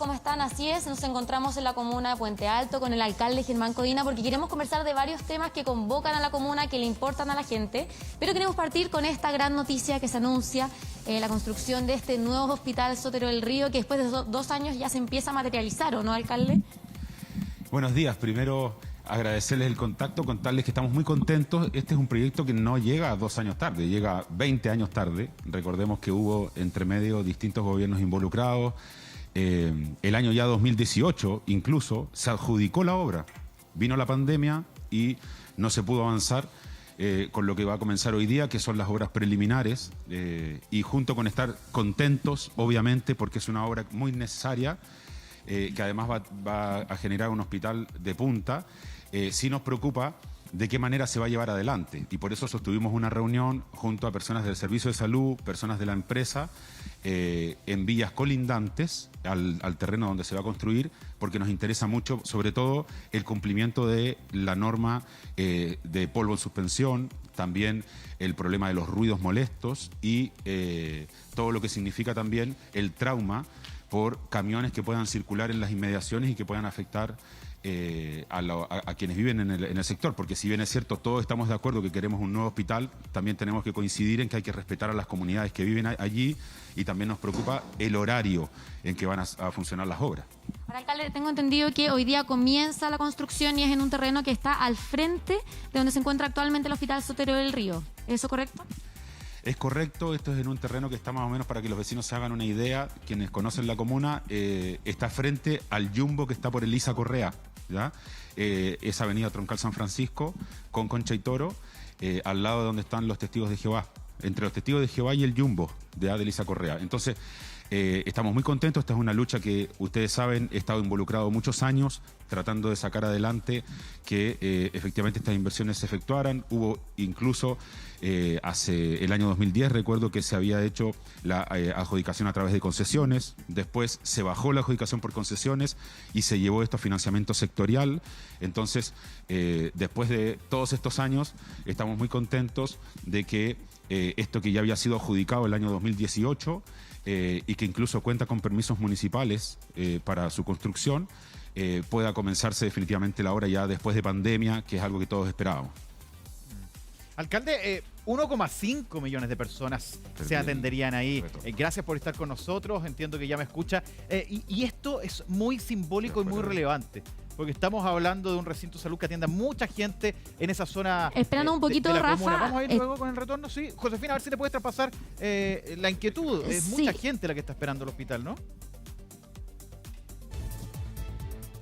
¿cómo están? Así es, nos encontramos en la comuna de Puente Alto con el alcalde Germán Codina porque queremos conversar de varios temas que convocan a la comuna, que le importan a la gente, pero queremos partir con esta gran noticia que se anuncia, la construcción de este nuevo hospital Sotero del Río, que después de 2 años ya se empieza a materializar, ¿o no, alcalde? Buenos días, primero agradecerles el contacto, contarles que estamos muy contentos. Este es un proyecto que no llega 2 años tarde, llega 20 años tarde. Recordemos que hubo entre medio distintos gobiernos involucrados. El año ya 2018 incluso se adjudicó la obra. Vino la pandemia y no se pudo avanzar con lo que va a comenzar hoy día, que son las obras preliminares. Y junto con estar contentos, obviamente, porque es una obra muy necesaria, que además va a generar un hospital de punta, sí nos preocupa de qué manera se va a llevar adelante. Y por eso sostuvimos una reunión junto a personas del Servicio de Salud, personas de la empresa, en villas colindantes al terreno donde se va a construir, porque nos interesa mucho, sobre todo, el cumplimiento de la norma de polvo en suspensión, también el problema de los ruidos molestos y todo lo que significa también el trauma por camiones que puedan circular en las inmediaciones y que puedan afectar a quienes viven en el sector, porque si bien es cierto, todos estamos de acuerdo que queremos un nuevo hospital, también tenemos que coincidir en que hay que respetar a las comunidades que viven allí y también nos preocupa el horario en que van a funcionar las obras. Ahora, alcalde, tengo entendido que hoy día comienza la construcción y es en un terreno que está al frente de donde se encuentra actualmente el Hospital Sotero del Río. ¿Es eso correcto? Es correcto, esto es en un terreno que está más o menos, para que los vecinos se hagan una idea, quienes conocen la comuna, está frente al Jumbo que está por Elisa Correa, ¿ya? Es avenida Troncal San Francisco con Concha y Toro, al lado de donde están los testigos de Jehová, entre los testigos de Jehová y el Jumbo de Elisa Correa. Entonces, estamos muy contentos. Esta es una lucha que ustedes saben, he estado involucrado muchos años tratando de sacar adelante que efectivamente estas inversiones se efectuaran. Hubo incluso hace el año 2010, recuerdo que se había hecho la adjudicación a través de concesiones, después se bajó la adjudicación por concesiones y se llevó esto a financiamiento sectorial. Entonces, después de todos estos años, estamos muy contentos de que esto que ya había sido adjudicado el año 2018 y que incluso cuenta con permisos municipales para su construcción, pueda comenzarse definitivamente la obra ya después de pandemia, que es algo que todos esperábamos. Alcalde, 1,5 millones de personas se atenderían ahí. Gracias por estar con nosotros, entiendo que ya me escucha. Y esto es muy simbólico y muy relevante, porque estamos hablando de un recinto de salud que atienda a mucha gente en esa zona. Esperando un poquito, de la Rafa. comuna. Vamos a ir luego con el retorno, sí. Josefina, a ver si te puedes traspasar la inquietud. Es mucha gente la que está esperando el hospital, ¿no?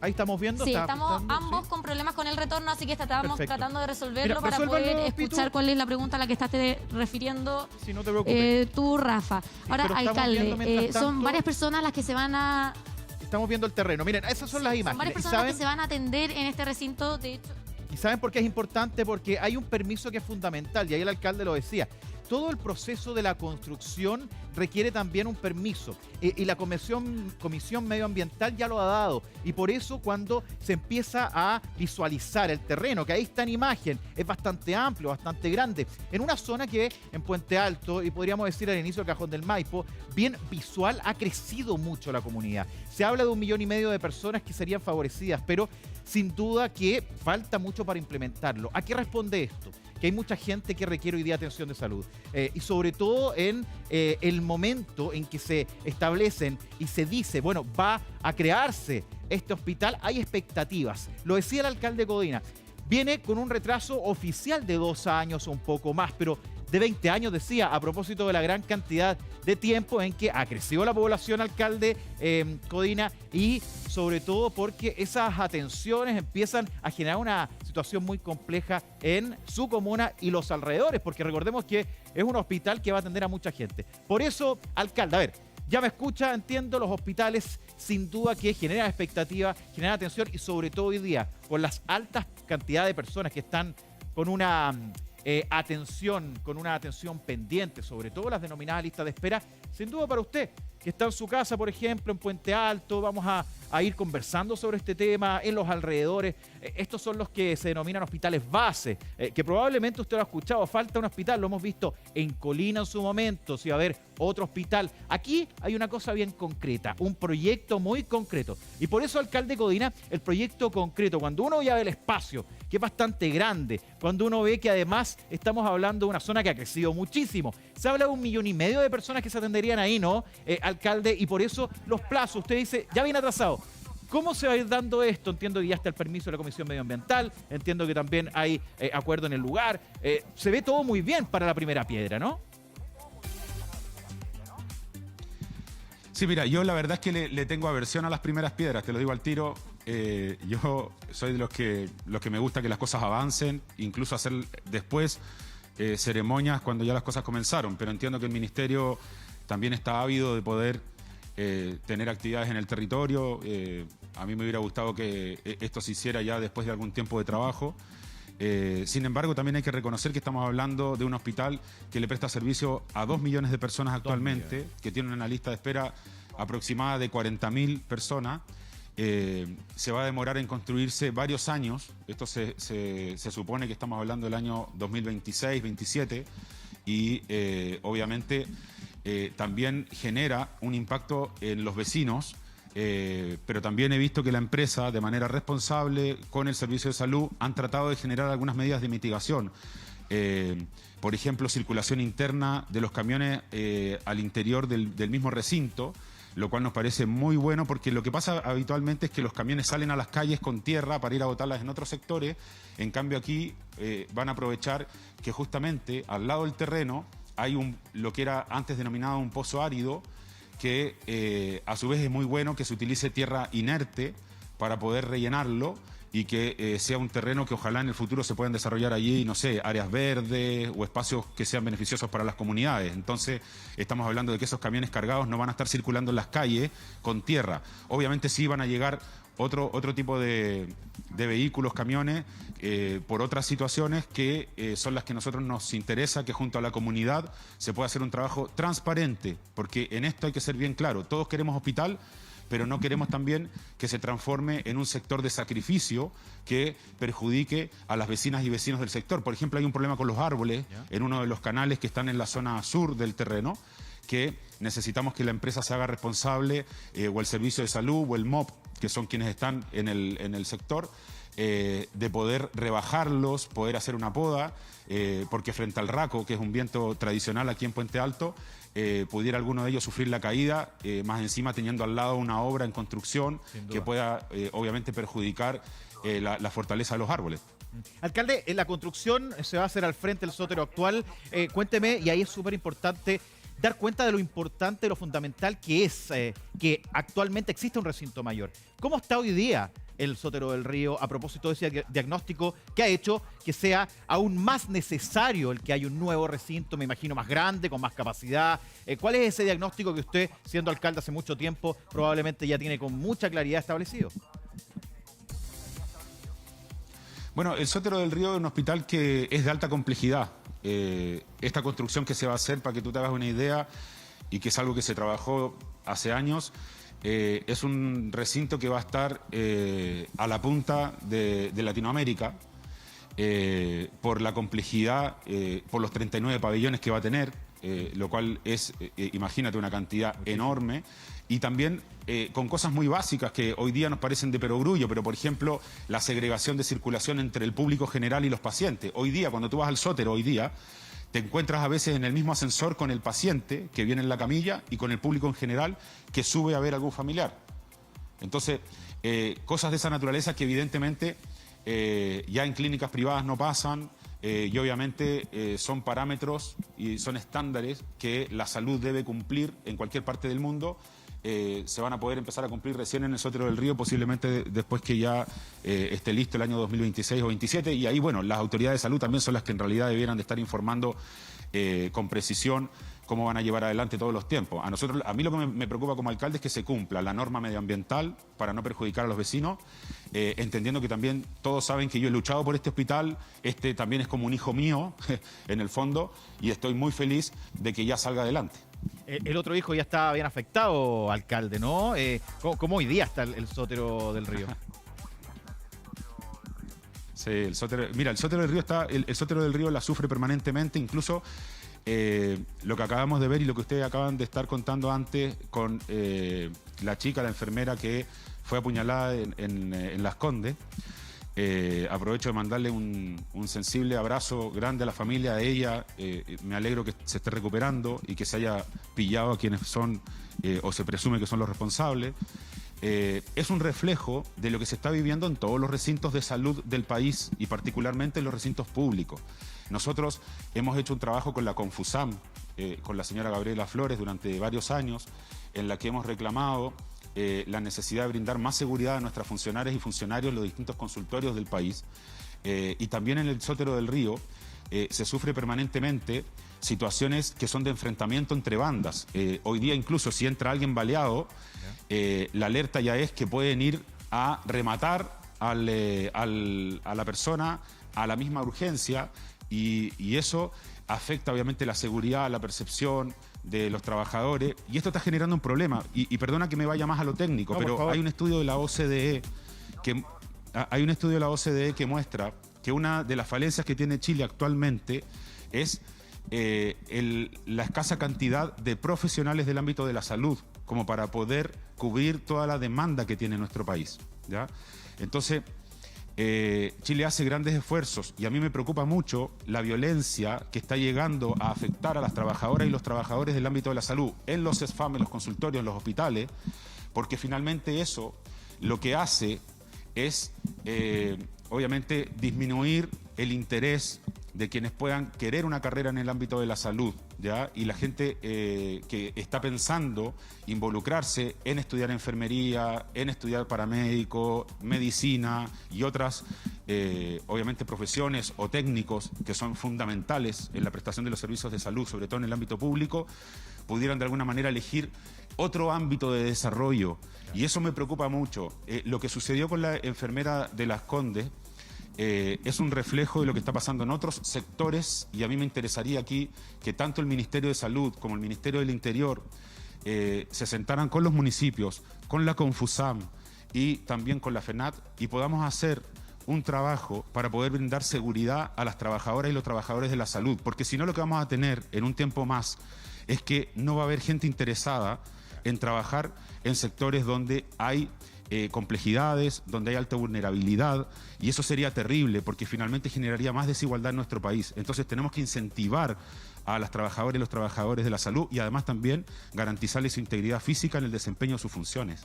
Ahí estamos viendo. Sí, estamos ambos con problemas con el retorno, así que estamos tratando de resolverlo. Mira, para poder Pitu, escuchar cuál es la pregunta a la que estás refiriendo. Sí, no te preocupes. Tú, Rafa. Ahora, alcalde, son varias personas las que se van a... Estamos viendo el terreno. Miren, esas son las imágenes. Son varias personas que se van a atender en este recinto, de hecho. ¿Y saben por qué es importante? Porque hay un permiso que es fundamental, y ahí el alcalde lo decía. Todo el proceso de la construcción requiere también un permiso y la comisión medioambiental ya lo ha dado, y por eso cuando se empieza a visualizar el terreno, que ahí está en imagen, es bastante amplio, bastante grande, en una zona que en Puente Alto, y podríamos decir al inicio del Cajón del Maipo, bien visual, ha crecido mucho la comunidad. Se habla de 1,5 millones de personas que serían favorecidas, pero sin duda que falta mucho para implementarlo. ¿A qué responde esto? Que hay mucha gente que requiere hoy día atención de salud, y sobre todo en el momento en que se establecen y se dice, bueno, va a crearse este hospital, hay expectativas. Lo decía el alcalde Codina, viene con un retraso oficial de 2 años o un poco más, pero de 20 años, decía, a propósito de la gran cantidad de tiempo en que ha crecido la población, alcalde Codina, y sobre todo porque esas atenciones empiezan a generar una situación muy compleja en su comuna y los alrededores, porque recordemos que es un hospital que va a atender a mucha gente. Por eso, alcalde, a ver, ya me escucha, entiendo, los hospitales sin duda que generan expectativa, generan atención, y sobre todo hoy día, con las altas cantidades de personas que están con una atención pendiente, sobre todo las denominadas listas de espera, sin duda para usted, que está en su casa, por ejemplo, en Puente Alto, vamos a a ir conversando sobre este tema en los alrededores. Estos son los que se denominan hospitales base, que probablemente usted lo ha escuchado, falta un hospital, lo hemos visto en Colina en su momento, si va a haber otro hospital. Aquí hay una cosa bien concreta, un proyecto muy concreto. Y por eso, alcalde Codina, el proyecto concreto, cuando uno ya ve el espacio, que es bastante grande, cuando uno ve que además estamos hablando de una zona que ha crecido muchísimo, se habla de 1,5 millones de personas que se atenderían ahí, ¿no, alcalde? Y por eso los plazos, usted dice, ya viene atrasado. ¿Cómo se va a ir dando esto? Entiendo que ya está el permiso de la Comisión Medioambiental, entiendo que también hay acuerdo en el lugar. Se ve todo muy bien para la primera piedra, ¿no? Sí, mira, yo la verdad es que le tengo aversión a las primeras piedras, te lo digo al tiro. Yo soy de los que me gusta que las cosas avancen, incluso hacer después ceremonias cuando ya las cosas comenzaron, pero entiendo que el Ministerio también está ávido de poder tener actividades en el territorio. A mí me hubiera gustado que esto se hiciera ya después de algún tiempo de trabajo. Sin embargo, también hay que reconocer que estamos hablando de un hospital que le presta servicio a 2 millones de personas actualmente, que tiene una lista de espera aproximada de 40.000 personas. Se va a demorar en construirse varios años. Esto se supone que estamos hablando del año 2026, 2027 y obviamente también genera un impacto en los vecinos. Pero también he visto que la empresa, de manera responsable, con el Servicio de Salud, han tratado de generar algunas medidas de mitigación. Por ejemplo, circulación interna de los camiones al interior del mismo recinto, lo cual nos parece muy bueno, porque lo que pasa habitualmente es que los camiones salen a las calles con tierra para ir a botarlas en otros sectores. En cambio aquí van a aprovechar que justamente al lado del terreno hay lo que era antes denominado un pozo árido, que a su vez es muy bueno que se utilice tierra inerte para poder rellenarlo y que sea un terreno que ojalá en el futuro se puedan desarrollar allí, no sé, áreas verdes o espacios que sean beneficiosos para las comunidades. Entonces estamos hablando de que esos camiones cargados no van a estar circulando en las calles con tierra. Obviamente sí van a llegar otro tipo de vehículos, camiones, por otras situaciones que son las que a nosotros nos interesa, que junto a la comunidad se pueda hacer un trabajo transparente, porque en esto hay que ser bien claro, todos queremos hospital, pero no queremos también que se transforme en un sector de sacrificio que perjudique a las vecinas y vecinos del sector. Por ejemplo, hay un problema con los árboles en uno de los canales que están en la zona sur del terreno, que necesitamos que la empresa se haga responsable, o el Servicio de Salud o el MOP, que son quienes están en el sector, de poder rebajarlos, poder hacer una poda, porque frente al raco, que es un viento tradicional aquí en Puente Alto, pudiera alguno de ellos sufrir la caída, más encima teniendo al lado una obra en construcción que pueda obviamente perjudicar la fortaleza de los árboles. Alcalde, la construcción se va a hacer al frente del sótero actual. Cuénteme, y ahí es súper importante dar cuenta de lo importante, de lo fundamental que es que actualmente existe un recinto mayor. ¿Cómo está hoy día el Sótero del Río a propósito de ese diagnóstico que ha hecho que sea aún más necesario el que haya un nuevo recinto, me imagino más grande, con más capacidad? ¿Cuál es ese diagnóstico que usted, siendo alcalde hace mucho tiempo, probablemente ya tiene con mucha claridad establecido? Bueno, el Sótero del Río es un hospital que es de alta complejidad. Esta construcción que se va a hacer, para que tú te hagas una idea, y que es algo que se trabajó hace años, es un recinto que va a estar a la punta de Latinoamérica, por la complejidad, por los 39 pabellones que va a tener, lo cual es, imagínate, una cantidad enorme, y también con cosas muy básicas que hoy día nos parecen de perogrullo, pero por ejemplo la segregación de circulación entre el público general y los pacientes. Hoy día, cuando tú vas al Sótero, hoy día te encuentras a veces en el mismo ascensor con el paciente que viene en la camilla y con el público en general que sube a ver a algún familiar. Entonces, cosas de esa naturaleza que evidentemente ya en clínicas privadas no pasan, y obviamente son parámetros y son estándares que la salud debe cumplir en cualquier parte del mundo. Se van a poder empezar a cumplir recién en el Sótero del Río, posiblemente después que ya esté listo el año 2026 o 2027, y ahí, bueno, las autoridades de salud también son las que en realidad debieran de estar informando con precisión cómo van a llevar adelante todos los tiempos. A mí lo que me preocupa como alcalde es que se cumpla la norma medioambiental para no perjudicar a los vecinos, entendiendo que también todos saben que yo he luchado por este hospital, este también es como un hijo mío en el fondo, y estoy muy feliz de que ya salga adelante. El otro hijo ya estaba bien afectado, alcalde, ¿no? ¿Cómo hoy día está el Sotero del Río? Sí, mira, el Sotero del Río el Sotero del Río la sufre permanentemente, incluso lo que acabamos de ver y lo que ustedes acaban de estar contando antes con la chica, la enfermera que fue apuñalada en Las Condes. Aprovecho de mandarle un sensible abrazo grande a la familia, a ella. Me alegro que se esté recuperando y que se haya pillado a quienes son o se presume que son los responsables. Es un reflejo de lo que se está viviendo en todos los recintos de salud del país y particularmente en los recintos públicos. Nosotros hemos hecho un trabajo con la Confusam, con la señora Gabriela Flores durante varios años, en la que hemos reclamado la necesidad de brindar más seguridad a nuestras funcionarias y funcionarios en los distintos consultorios del país. Y también en el Sotero del Río se sufre permanentemente situaciones que son de enfrentamiento entre bandas. Hoy día incluso si entra alguien baleado, la alerta ya es que pueden ir a rematar a la persona a la misma urgencia y eso afecta obviamente la seguridad, la percepción de los trabajadores y esto está generando un problema. Y perdona que me vaya más a lo técnico, no, pero hay un estudio de la OCDE que muestra que una de las falencias que tiene Chile actualmente es la escasa cantidad de profesionales del ámbito de la salud como para poder cubrir toda la demanda que tiene nuestro país, ¿ya? Entonces, Chile hace grandes esfuerzos y a mí me preocupa mucho la violencia que está llegando a afectar a las trabajadoras y los trabajadores del ámbito de la salud en los SFAM, en los consultorios, en los hospitales, porque finalmente eso lo que hace es, obviamente, disminuir el interés de quienes puedan querer una carrera en el ámbito de la salud, ¿ya? Y la gente que está pensando involucrarse en estudiar enfermería, en estudiar paramédico, medicina y otras, obviamente, profesiones o técnicos que son fundamentales en la prestación de los servicios de salud, sobre todo en el ámbito público, pudieran de alguna manera elegir otro ámbito de desarrollo. Y eso me preocupa mucho. Lo que sucedió con la enfermera de Las Condes es un reflejo de lo que está pasando en otros sectores y a mí me interesaría aquí que tanto el Ministerio de Salud como el Ministerio del Interior se sentaran con los municipios, con la Confusam y también con la FENAT y podamos hacer un trabajo para poder brindar seguridad a las trabajadoras y los trabajadores de la salud, porque si no lo que vamos a tener en un tiempo más es que no va a haber gente interesada en trabajar en sectores donde hay complejidades, donde hay alta vulnerabilidad y eso sería terrible porque finalmente generaría más desigualdad en nuestro país. Entonces tenemos que incentivar a las trabajadoras y los trabajadores de la salud y además también garantizarles su integridad física en el desempeño de sus funciones.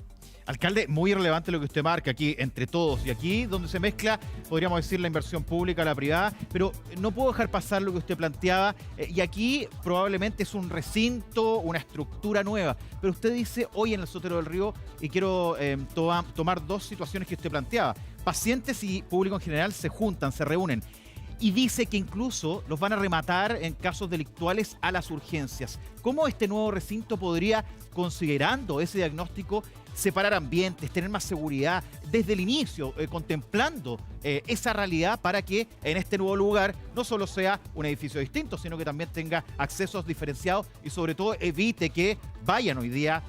Alcalde, muy relevante lo que usted marca aquí entre todos y aquí donde se mezcla, podríamos decir, la inversión pública, la privada, pero no puedo dejar pasar lo que usted planteaba y aquí probablemente es un recinto, una estructura nueva, pero usted dice hoy en el Sotero del Río y quiero tomar dos situaciones que usted planteaba. Pacientes y público en general se juntan, se reúnen. Y dice que incluso los van a rematar en casos delictuales a las urgencias. ¿Cómo este nuevo recinto podría, considerando ese diagnóstico, separar ambientes, tener más seguridad desde el inicio, contemplando esa realidad para que en este nuevo lugar no solo sea un edificio distinto, sino que también tenga accesos diferenciados y sobre todo evite que vayan hoy día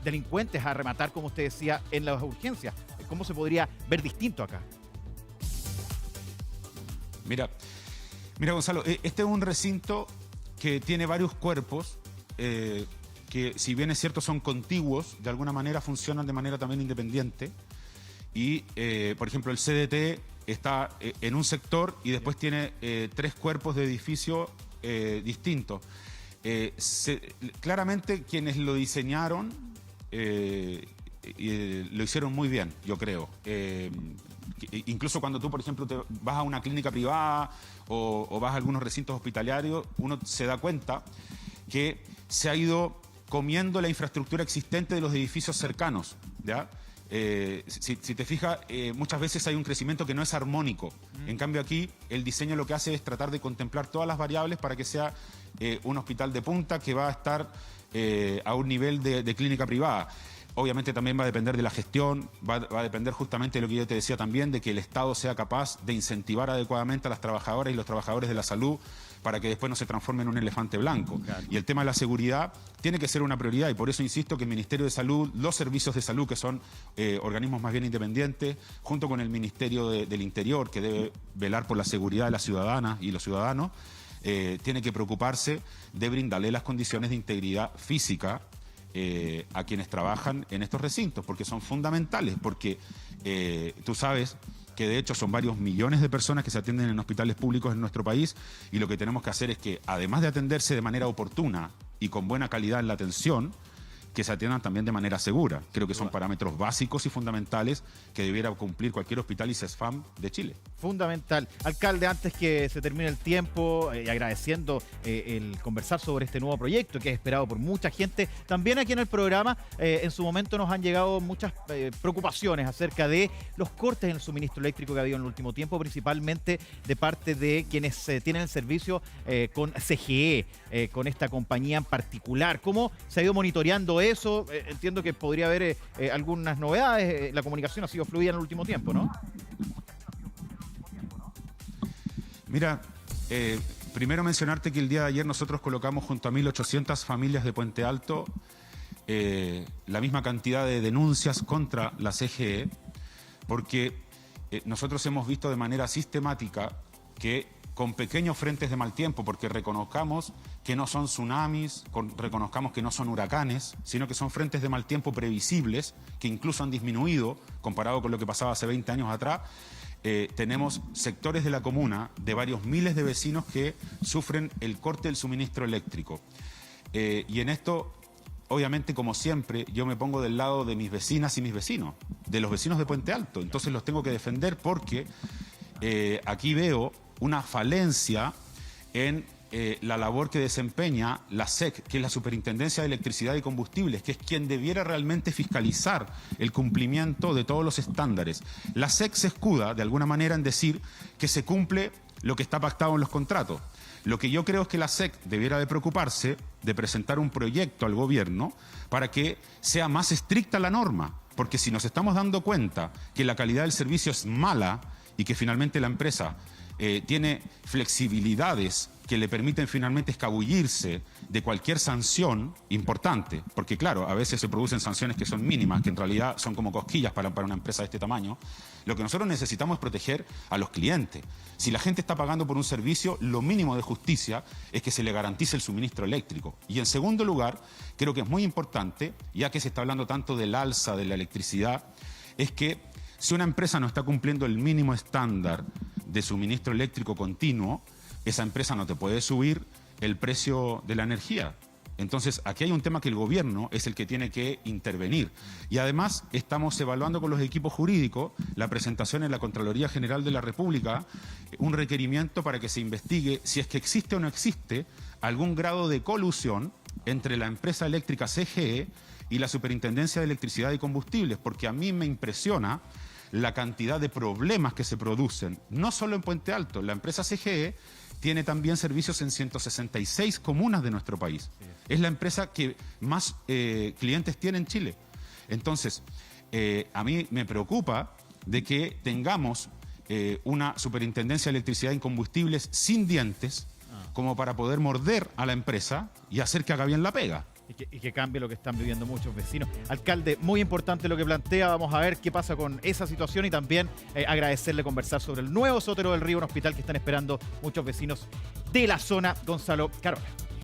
delincuentes a rematar, como usted decía, en las urgencias? ¿Cómo se podría ver distinto acá? Mira Gonzalo, este es un recinto que tiene varios cuerpos que si bien es cierto son contiguos, de alguna manera funcionan de manera también independiente y por ejemplo el CDT está en un sector y después tiene 3 cuerpos de edificio distintos. Claramente quienes lo diseñaron lo hicieron muy bien, yo creo. Incluso cuando tú, por ejemplo, te vas a una clínica privada o vas a algunos recintos hospitalarios, uno se da cuenta que se ha ido comiendo la infraestructura existente de los edificios cercanos, ¿ya? Si te fijas, muchas veces hay un crecimiento que no es armónico. En cambio aquí, el diseño lo que hace es tratar de contemplar todas las variables para que sea un hospital de punta que va a estar a un nivel de clínica privada. Obviamente también va a depender de la gestión, va a depender justamente de lo que yo te decía también, de que el Estado sea capaz de incentivar adecuadamente a las trabajadoras y los trabajadores de la salud para que después no se transforme en un elefante blanco. Claro. Y el tema de la seguridad tiene que ser una prioridad y por eso insisto que el Ministerio de Salud, los servicios de salud, que son organismos más bien independientes, junto con el Ministerio del Interior, que debe velar por la seguridad de las ciudadanas y los ciudadanos, tiene que preocuparse de brindarle las condiciones de integridad física a quienes trabajan en estos recintos, porque son fundamentales, porque tú sabes que de hecho son varios millones de personas que se atienden en hospitales públicos en nuestro país y lo que tenemos que hacer es que, además de atenderse de manera oportuna y con buena calidad en la atención, que se atiendan también de manera segura. Creo que son parámetros básicos y fundamentales que debiera cumplir cualquier hospital y CESFAM de Chile. Fundamental. Alcalde, antes que se termine el tiempo, agradeciendo el conversar sobre este nuevo proyecto que es esperado por mucha gente. También aquí en el programa, en su momento nos han llegado muchas preocupaciones acerca de los cortes en el suministro eléctrico que ha habido en el último tiempo, principalmente de parte de quienes tienen el servicio con CGE, con esta compañía en particular. ¿Cómo se ha ido monitoreando eso? Entiendo que podría haber algunas novedades. La comunicación ha sido fluida en el último tiempo, ¿no? Mira, primero mencionarte que el día de ayer nosotros colocamos junto a 1.800 familias de Puente Alto la misma cantidad de denuncias contra la CGE, porque nosotros hemos visto de manera sistemática que con pequeños frentes de mal tiempo, porque reconozcamos que no son tsunamis, reconozcamos que no son huracanes, sino que son frentes de mal tiempo previsibles, que incluso han disminuido comparado con lo que pasaba hace 20 años atrás. Tenemos sectores de la comuna de varios miles de vecinos que sufren el corte del suministro eléctrico. Y en esto, obviamente, como siempre, yo me pongo del lado de mis vecinas y mis vecinos, de los vecinos de Puente Alto. Entonces los tengo que defender porque aquí veo una falencia en la labor que desempeña la SEC, que es la Superintendencia de Electricidad y Combustibles, que es quien debiera realmente fiscalizar el cumplimiento de todos los estándares. La SEC se escuda, de alguna manera, en decir que se cumple lo que está pactado en los contratos. Lo que yo creo es que la SEC debiera de preocuparse de presentar un proyecto al gobierno para que sea más estricta la norma, porque si nos estamos dando cuenta que la calidad del servicio es mala y que finalmente la empresa tiene flexibilidades que le permiten finalmente escabullirse de cualquier sanción importante, porque claro, a veces se producen sanciones que son mínimas, que en realidad son como cosquillas para una empresa de este tamaño. Lo que nosotros necesitamos es proteger a los clientes. Si la gente está pagando por un servicio, lo mínimo de justicia es que se le garantice el suministro eléctrico. Y en segundo lugar, creo que es muy importante, ya que se está hablando tanto del alza de la electricidad, es que si una empresa no está cumpliendo el mínimo estándar de suministro eléctrico continuo, esa empresa no te puede subir el precio de la energía. Entonces, aquí hay un tema que el gobierno es el que tiene que intervenir. Y además, estamos evaluando con los equipos jurídicos la presentación en la Contraloría General de la República, un requerimiento para que se investigue si es que existe o no existe algún grado de colusión entre la empresa eléctrica CGE y la Superintendencia de Electricidad y Combustibles, porque a mí me impresiona la cantidad de problemas que se producen, no solo en Puente Alto. La empresa CGE tiene también servicios en 166 comunas de nuestro país. Es la empresa que más clientes tiene en Chile. Entonces, a mí me preocupa de que tengamos una Superintendencia de Electricidad y Combustibles sin dientes, como para poder morder a la empresa y hacer que haga bien la pega. Y que cambie lo que están viviendo muchos vecinos. Alcalde, muy importante lo que plantea. Vamos a ver qué pasa con esa situación y también agradecerle conversar sobre el nuevo Sotero del Río, un hospital que están esperando muchos vecinos de la zona. Gonzalo Carola.